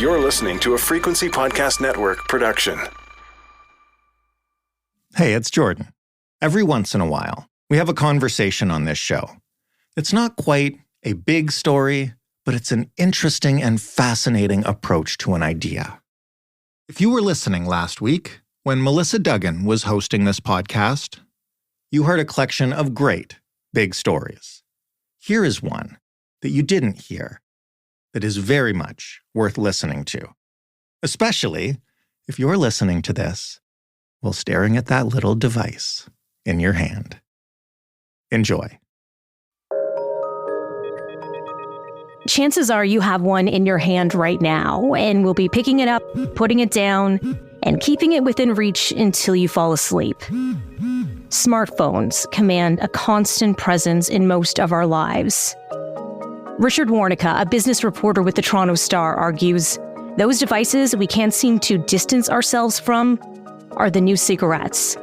You're listening to a Frequency Podcast Network production. Hey, it's Jordan. Every once in a while, we have a conversation on this show. It's not quite a big story, but it's an interesting and fascinating approach to an idea. If you were listening last week, when Melissa Duggan was hosting this podcast, you heard a collection of great big stories. Here is one that you didn't hear that is very much worth listening to, especially if you're listening to this while staring at that little device in your hand. Enjoy. Chances are you have one in your hand right now and will be picking it up, putting it down, and keeping it within reach until you fall asleep. Smartphones command a constant presence in most of our lives. Richard Warnica, a business reporter with the Toronto Star, argues those devices we can't seem to distance ourselves from are the new cigarettes.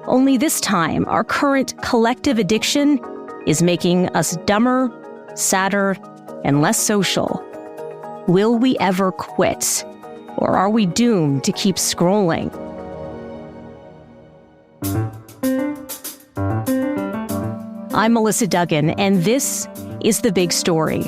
Only this time, our current collective addiction is making us dumber, sadder, and less social. Will we ever quit? Or are we doomed to keep scrolling? I'm Melissa Duggan, and this is The Big Story.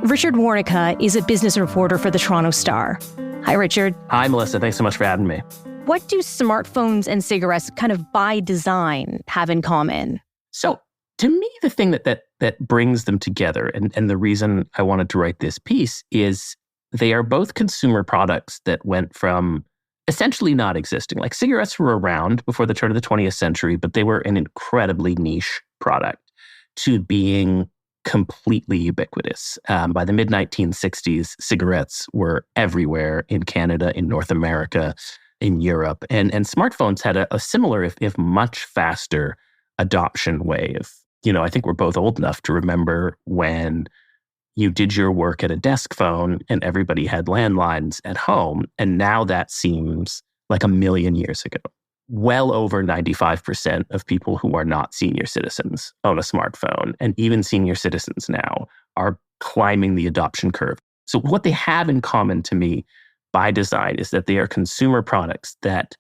Richard Warnica is a business reporter for the Toronto Star. Hi, Richard. Hi, Melissa. Thanks so much for having me. What do smartphones and cigarettes kind of by design have in common? So to me, the thing that brings them together and the reason I wanted to write this piece is they are both consumer products that went from essentially not existing. Like cigarettes were around before the turn of the 20th century, but they were an incredibly niche product to being completely ubiquitous. By the mid-1960s, cigarettes were everywhere in Canada, in North America, in Europe. And smartphones had a similar, if much faster, adoption wave. You know, I think we're both old enough to remember when you did your work at a desk phone and everybody had landlines at home. And now that seems like a million years ago. Well over 95% of people who are not senior citizens own a smartphone. And even senior citizens now are climbing the adoption curve. So what they have in common to me by design is that they are consumer products that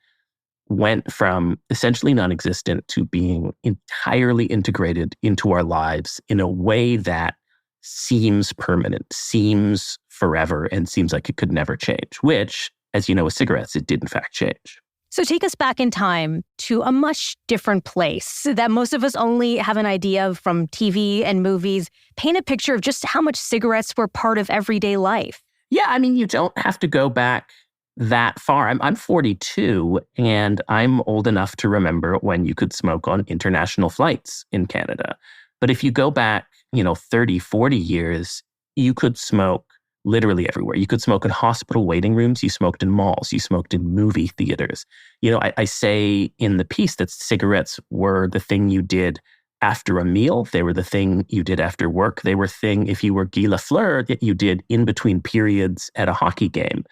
went from essentially non-existent to being entirely integrated into our lives in a way that seems permanent, seems forever, and seems like it could never change, which, as you know, with cigarettes, it did in fact change. So take us back in time to a much different place that most of us only have an idea of from TV and movies. Paint a picture of just how much cigarettes were part of everyday life. Yeah, I mean, you don't have to go back that far. I'm 42, and I'm old enough to remember when you could smoke on international flights in Canada. But if you go back, 30, 40 years, you could smoke literally everywhere. You could smoke in hospital waiting rooms. You smoked in malls. You smoked in movie theaters. I say in the piece that cigarettes were the thing you did after a meal. They were the thing you did after work. They were thing, if you were Guy Lafleur, that you did in between periods at a hockey game.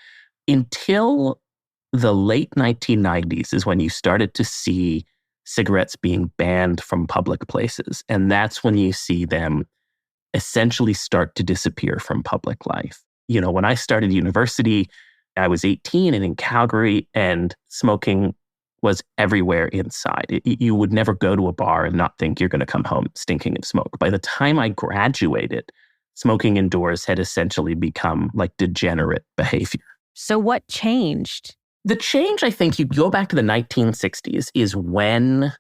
Until the late 1990s is when you started to see cigarettes being banned from public places. And that's when you see them essentially start to disappear from public life. When I started university, I was 18 and in Calgary, and smoking was everywhere inside. You would never go to a bar and not think you're going to come home stinking of smoke. By the time I graduated, smoking indoors had essentially become like degenerate behavior. So what changed? The change, I think, you go back to the 1960s is when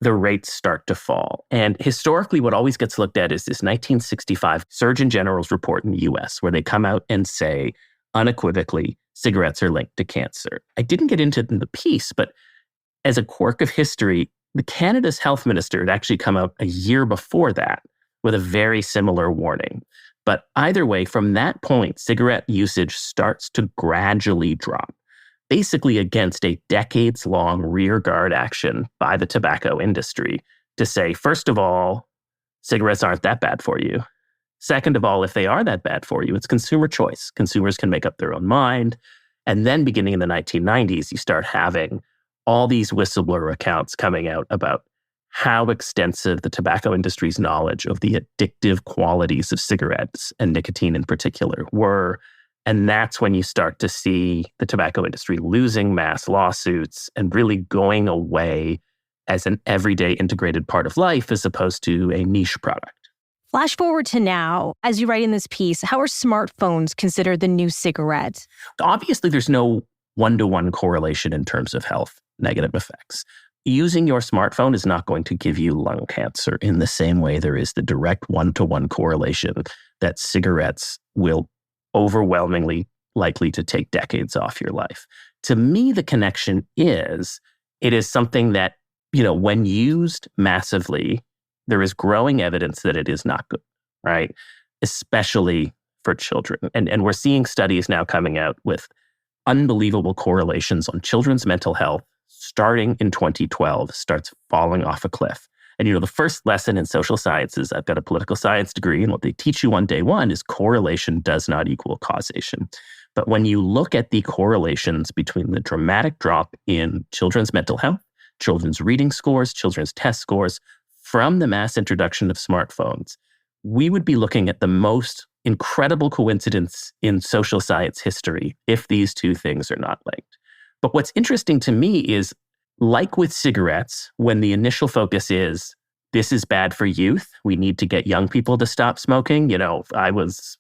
the rates start to fall. And historically, what always gets looked at is this 1965 Surgeon General's report in the US, where they come out and say, unequivocally, cigarettes are linked to cancer. I didn't get into it in the piece, but as a quirk of history, Canada's health minister had actually come out a year before that with a very similar warning. But either way, from that point, cigarette usage starts to gradually drop, basically against a decades-long rearguard action by the tobacco industry to say, first of all, cigarettes aren't that bad for you. Second of all, if they are that bad for you, it's consumer choice. Consumers can make up their own mind. And then beginning in the 1990s, you start having all these whistleblower accounts coming out about how extensive the tobacco industry's knowledge of the addictive qualities of cigarettes and nicotine in particular were, And that's when you start to see the tobacco industry losing mass lawsuits and really going away as an everyday integrated part of life as opposed to a niche product. Flash forward to now, as you write in this piece, how are smartphones considered the new cigarette? Obviously, there's no one-to-one correlation in terms of health negative effects. Using your smartphone is not going to give you lung cancer in the same way there is the direct one-to-one correlation that cigarettes will overwhelmingly likely to take decades off your life. To me, the connection is, it is something that, when used massively, there is growing evidence that it is not good, right? Especially for children. And we're seeing studies now coming out with unbelievable correlations on children's mental health starting in 2012, starts falling off a cliff. And the first lesson in social sciences, I've got a political science degree, and what they teach you on day one is correlation does not equal causation. But when you look at the correlations between the dramatic drop in children's mental health, children's reading scores, children's test scores, from the mass introduction of smartphones, we would be looking at the most incredible coincidence in social science history if these two things are not linked. But what's interesting to me is, like with cigarettes, when the initial focus is, this is bad for youth, we need to get young people to stop smoking. I was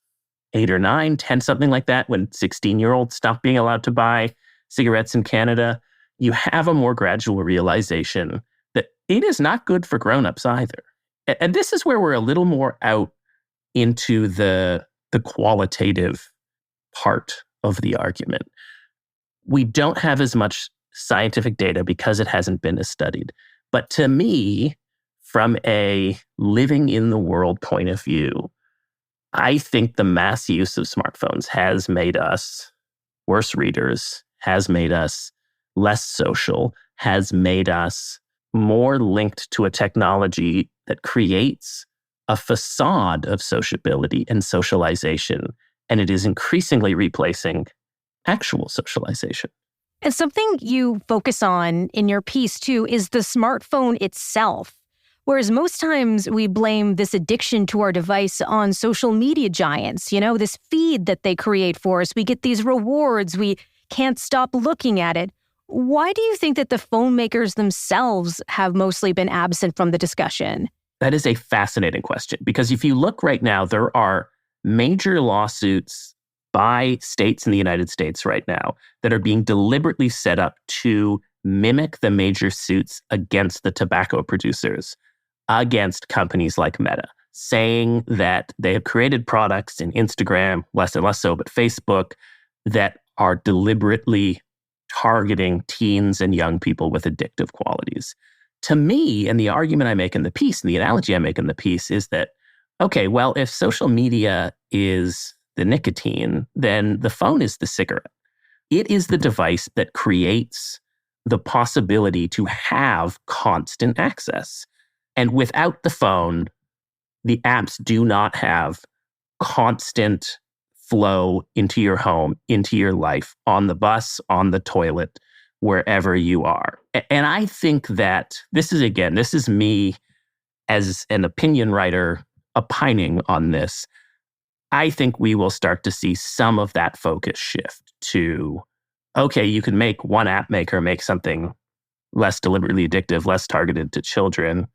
8 or 9, 10, something like that, when 16-year-olds stopped being allowed to buy cigarettes in Canada. You have a more gradual realization that it is not good for grown-ups either. And this is where we're a little more out into the qualitative part of the argument. We don't have as much scientific data because it hasn't been as studied. But to me, from a living in the world point of view, I think the mass use of smartphones has made us worse readers, has made us less social, has made us more linked to a technology that creates a facade of sociability and socialization. And it is increasingly replacing actual socialization. And something you focus on in your piece, too, is the smartphone itself. Whereas most times we blame this addiction to our device on social media giants, this feed that they create for us. We get these rewards. We can't stop looking at it. Why do you think that the phone makers themselves have mostly been absent from the discussion? That is a fascinating question, because if you look right now, there are major lawsuits by states in the United States right now that are being deliberately set up to mimic the major suits against the tobacco producers, against companies like Meta, saying that they have created products in Instagram, less and less so, but Facebook, that are deliberately targeting teens and young people with addictive qualities. To me, and the argument I make in the piece, and the analogy I make in the piece, is that, okay, well, if social media is the nicotine, then the phone is the cigarette. It is the device that creates the possibility to have constant access. And without the phone, the apps do not have constant flow into your home, into your life, on the bus, on the toilet, wherever you are. And I think that this is me as an opinion writer opining on this. I think we will start to see some of that focus shift to, okay, you can make one app maker make something less deliberately addictive, less targeted to children.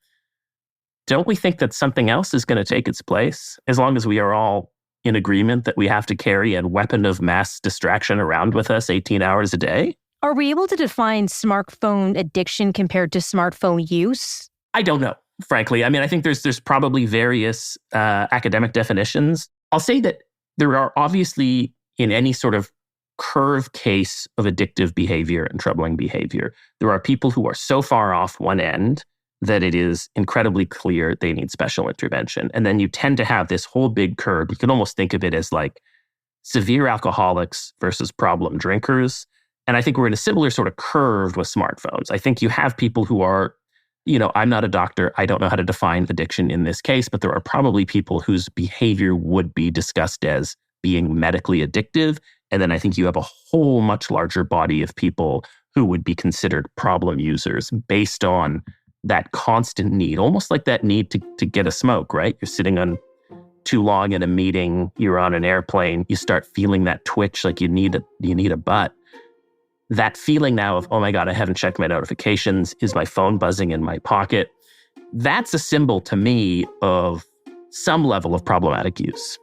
Don't we think that something else is going to take its place, as long as we are all in agreement that we have to carry a weapon of mass distraction around with us 18 hours a day? Are we able to define smartphone addiction compared to smartphone use? I don't know, frankly. I mean, I think there's probably various academic definitions. I'll say that there are obviously, in any sort of curve case of addictive behavior and troubling behavior, there are people who are so far off one end that it is incredibly clear they need special intervention. And then you tend to have this whole big curve. You can almost think of it as like severe alcoholics versus problem drinkers. And I think we're in a similar sort of curve with smartphones. I think you have people who are, I'm not a doctor. I don't know how to define addiction in this case, but there are probably people whose behavior would be discussed as being medically addictive. And then I think you have a whole much larger body of people who would be considered problem users based on that constant need, almost like that need to get a smoke, right? You're sitting on too long in a meeting, you're on an airplane, you start feeling that twitch like you need a butt. That feeling now of, oh my God, I haven't checked my notifications. Is my phone buzzing in my pocket? That's a symbol to me of some level of problematic use.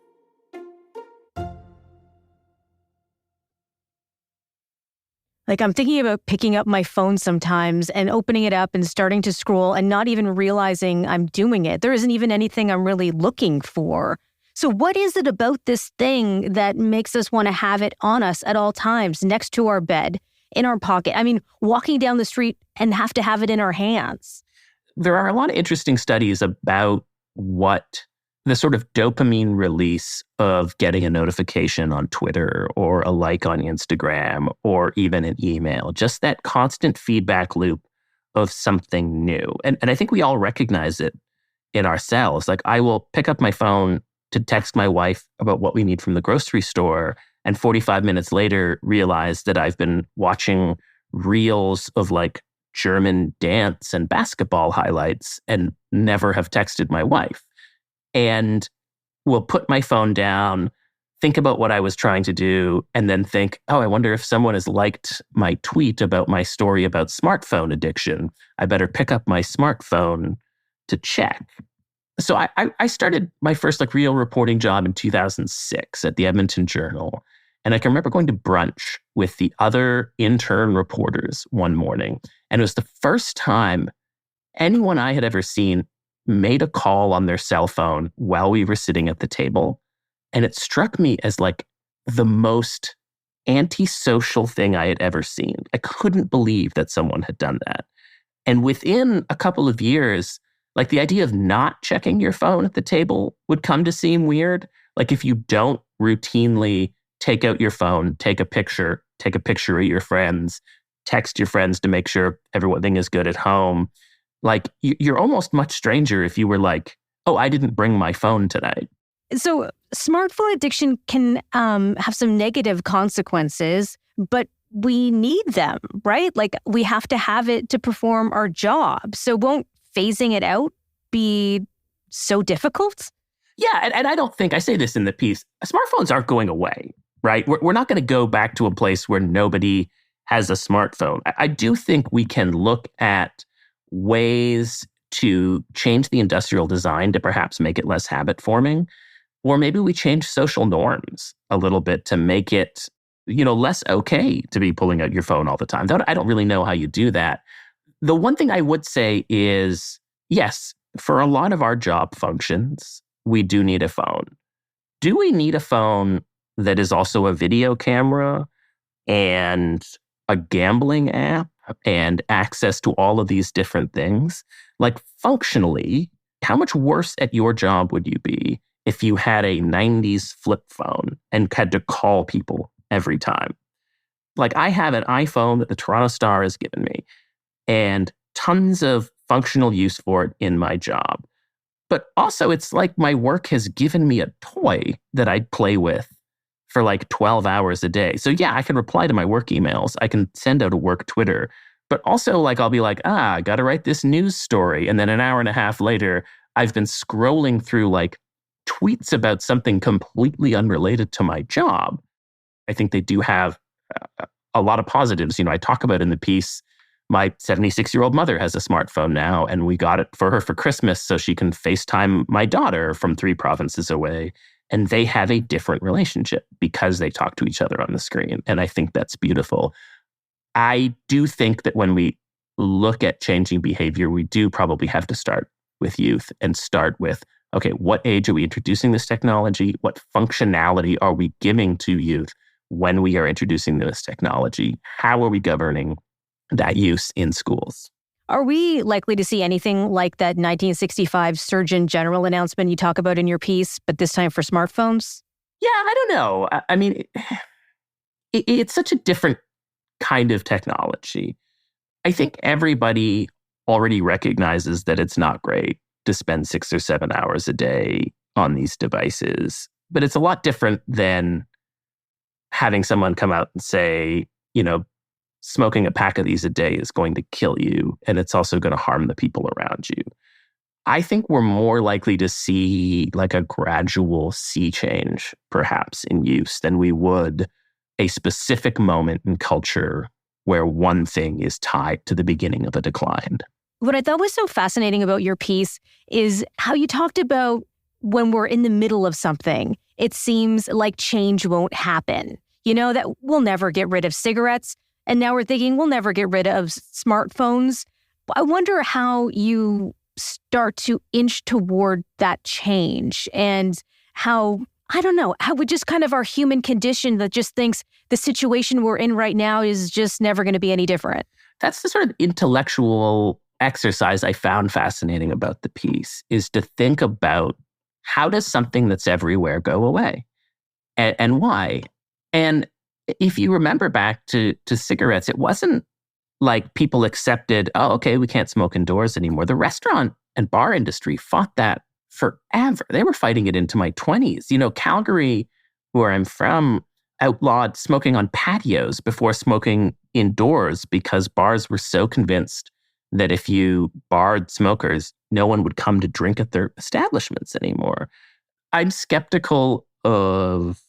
Like, I'm thinking about picking up my phone sometimes and opening it up and starting to scroll and not even realizing I'm doing it. There isn't even anything I'm really looking for. So what is it about this thing that makes us want to have it on us at all times, next to our bed, in our pocket? I mean, walking down the street and have to have it in our hands. There are a lot of interesting studies about what the sort of dopamine release of getting a notification on Twitter or a like on Instagram or even an email, just that constant feedback loop of something new. And I think we all recognize it in ourselves. Like, I will pick up my phone to text my wife about what we need from the grocery store, and 45 minutes later realize that I've been watching reels of like German dance and basketball highlights and never have texted my wife. And will put my phone down, think about what I was trying to do, and then think, oh, I wonder if someone has liked my tweet about my story about smartphone addiction. I better pick up my smartphone to check. So I started my first like real reporting job in 2006 at the Edmonton Journal. And I can remember going to brunch with the other intern reporters one morning. And it was the first time anyone I had ever seen made a call on their cell phone while we were sitting at the table. And it struck me as like the most antisocial thing I had ever seen. I couldn't believe that someone had done that. And within a couple of years, like the idea of not checking your phone at the table would come to seem weird. Like if you don't routinely take out your phone, take a picture of your friends, text your friends to make sure everything is good at home. Like, you're almost much stranger if you were like, oh, I didn't bring my phone tonight. So smartphone addiction can have some negative consequences, but we need them, right? Like, we have to have it to perform our job. So won't phasing it out be so difficult? Yeah, and I don't think, I say this in the piece, smartphones aren't going away, right? We're not going to go back to a place where nobody has a smartphone. I do think we can look at ways to change the industrial design to perhaps make it less habit forming, or maybe we change social norms a little bit to make it, less okay to be pulling out your phone all the time. I don't really know how you do that. The one thing I would say is, yes, for a lot of our job functions, we do need a phone. Do we need a phone that is also a video camera and a gambling app and access to all of these different things? Like, functionally, how much worse at your job would you be if you had a 90s flip phone and had to call people every time? Like, I have an iPhone that the Toronto Star has given me and tons of functional use for it in my job. But also, it's like my work has given me a toy that I play with for like 12 hours a day. So yeah, I can reply to my work emails. I can send out a work Twitter. But also, like, I'll be like, I got to write this news story. And then an hour and a half later, I've been scrolling through like tweets about something completely unrelated to my job. I think they do have a lot of positives. I talk about in the piece, my 76-year-old mother has a smartphone now, and we got it for her for Christmas so she can FaceTime my daughter from 3 provinces away. And they have a different relationship because they talk to each other on the screen. And I think that's beautiful. I do think that when we look at changing behavior, we do probably have to start with youth and start with, okay, what age are we introducing this technology? What functionality are we giving to youth when we are introducing this technology? How are we governing that use in schools? Are we likely to see anything like that 1965 Surgeon General announcement you talk about in your piece, but this time for smartphones? Yeah, I don't know. I mean, it's such a different kind of technology. I think everybody already recognizes that it's not great to spend 6 or 7 hours a day on these devices, but it's a lot different than having someone come out and say, smoking a pack of these a day is going to kill you, and it's also going to harm the people around you. I think we're more likely to see like a gradual sea change, perhaps, in use than we would a specific moment in culture where one thing is tied to the beginning of a decline. What I thought was so fascinating about your piece is how you talked about when we're in the middle of something, it seems like change won't happen. You know, that we'll never get rid of cigarettes. And now we're thinking we'll never get rid of smartphones. I wonder how you start to inch toward that change and how, I don't know, how we just kind of our human condition that just thinks the situation we're in right now is just never going to be any different. That's the sort of intellectual exercise I found fascinating about the piece, is to think about how does something that's everywhere go away and why? And if you remember back to cigarettes, it wasn't like people accepted, oh, okay, we can't smoke indoors anymore. The restaurant and bar industry fought that forever. They were fighting it into my 20s. You know, Calgary, where I'm from, outlawed smoking on patios before smoking indoors because bars were so convinced that if you barred smokers, no one would come to drink at their establishments anymore. I'm skeptical of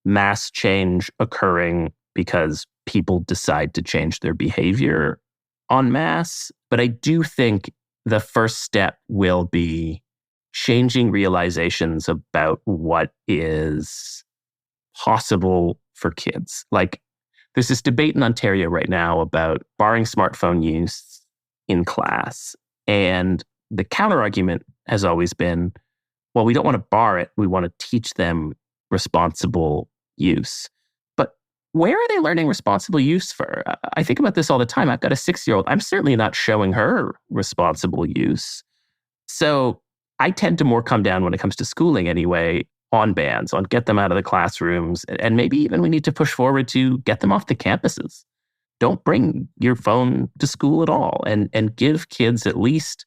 mass change occurring because people decide to change their behavior en masse. But I do think the first step will be changing realizations about what is possible for kids. Like, there's this debate in Ontario right now about barring smartphone use in class. And the counter-argument has always been, well, we don't want to bar it. We want to teach them responsible use. But where are they learning responsible use for? I think about this all the time. I've got a 6-year-old. I'm certainly not showing her responsible use. So I tend to more come down when it comes to schooling anyway, on bans, on get them out of the classrooms. And maybe even we need to push forward to get them off the campuses. Don't bring your phone to school at all, and give kids at least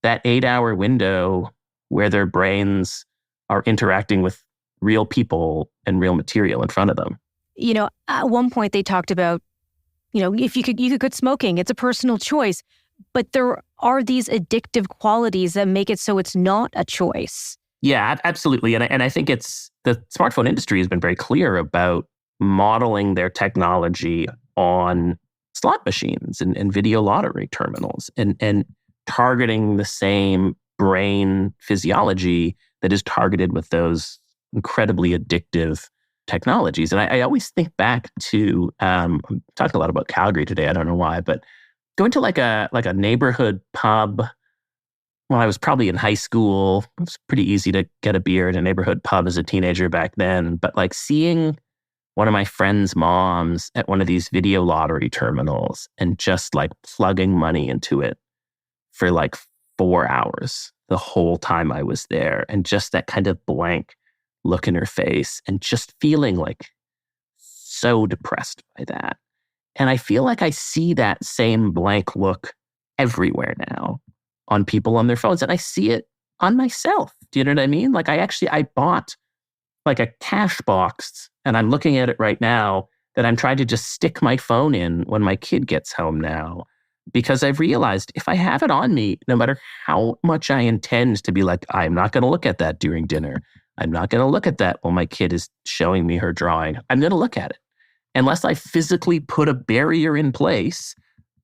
that 8-hour window where their brains are interacting with real people and real material in front of them. You know, at one point they talked about, you know, if you could quit smoking, it's a personal choice. But there are these addictive qualities that make it so it's not a choice. Yeah, absolutely. And I think the smartphone industry has been very clear about modeling their technology on slot machines and video lottery terminals and targeting the same brain physiology that is targeted with those incredibly addictive technologies. And I always think back to, I'm talking a lot about Calgary today, I don't know why, but going to like a neighborhood pub when I was probably in high school. It was pretty easy to get a beer at a neighborhood pub as a teenager back then. But like seeing one of my friend's moms at one of these video lottery terminals and just like plugging money into it for like 4 hours the whole time I was there. And just that kind of blank look in her face and just feeling like so depressed by that. And I feel like I see that same blank look everywhere now on people on their phones. And I see it on myself. Do you know what I mean? Like I bought like a cash box, and I'm looking at it right now, that I'm trying to just stick my phone in when my kid gets home now. Because I've realized if I have it on me, no matter how much I intend to be like, I'm not going to look at that during dinner. I'm not going to look at that when my kid is showing me her drawing. I'm going to look at it. Unless I physically put a barrier in place,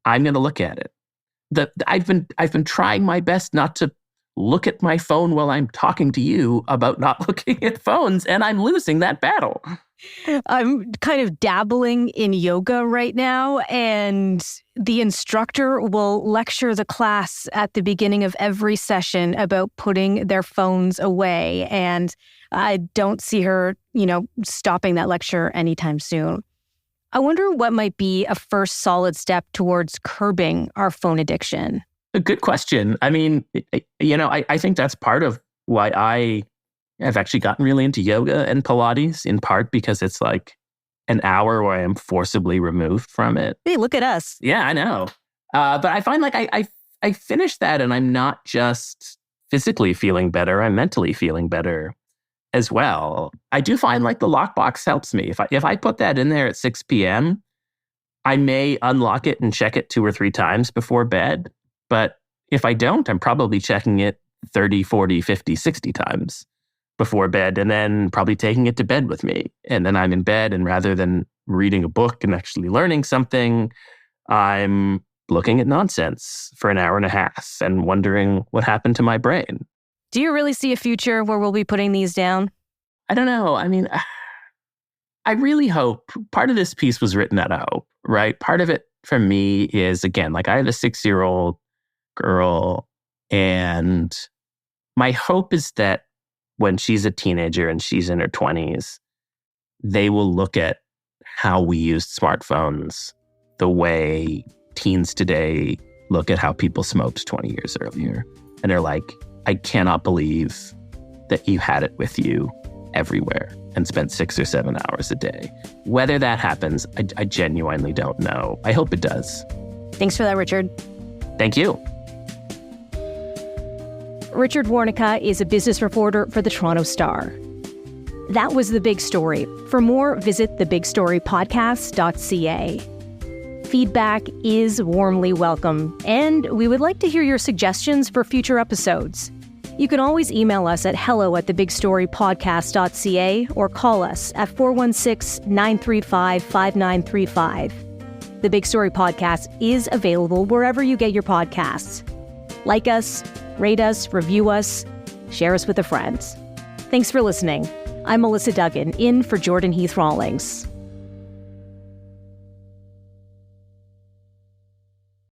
I'm going to look at it. I've been trying my best not to look at my phone while I'm talking to you about not looking at phones, and I'm losing that battle. I'm kind of dabbling in yoga right now, and the instructor will lecture the class at the beginning of every session about putting their phones away. And I don't see her, stopping that lecture anytime soon. I wonder what might be a first solid step towards curbing our phone addiction. A good question. I mean, I think that's part of why I have actually gotten really into yoga and Pilates, in part because it's like an hour where I am forcibly removed from it. Hey, look at us. Yeah, I know. But I find like I finish that and I'm not just physically feeling better, I'm mentally feeling better as well. I do find like the lockbox helps me. If I put that in there at 6 p.m., I may unlock it and check it 2 or 3 times before bed. But if I don't, I'm probably checking it 30, 40, 50, 60 times before bed, and then probably taking it to bed with me. And then I'm in bed, and rather than reading a book and actually learning something, I'm looking at nonsense for an hour and a half and wondering what happened to my brain. Do you really see a future where we'll be putting these down? I don't know. I mean, I really hope part of this piece was written out of hope, right? Part of it for me is, again, like I have a 6-year-old girl, and my hope is that when she's a teenager and she's in her 20s, they will look at how we used smartphones the way teens today look at how people smoked 20 years earlier. And they're like, I cannot believe that you had it with you everywhere and spent 6 or 7 hours a day. Whether that happens, I genuinely don't know. I hope it does. Thanks for that, Richard. Thank you. Richard Warnica is a business reporter for the Toronto Star. That was The Big Story. For more, visit thebigstorypodcast.ca. Feedback is warmly welcome, and we would like to hear your suggestions for future episodes. You can always email us at hello@thebigstorypodcast.ca or call us at 416-935-5935. The Big Story Podcast is available wherever you get your podcasts. Like us, rate us, review us, share us with a friend. Thanks for listening. I'm Melissa Duggan, in for Jordan Heath Rawlings.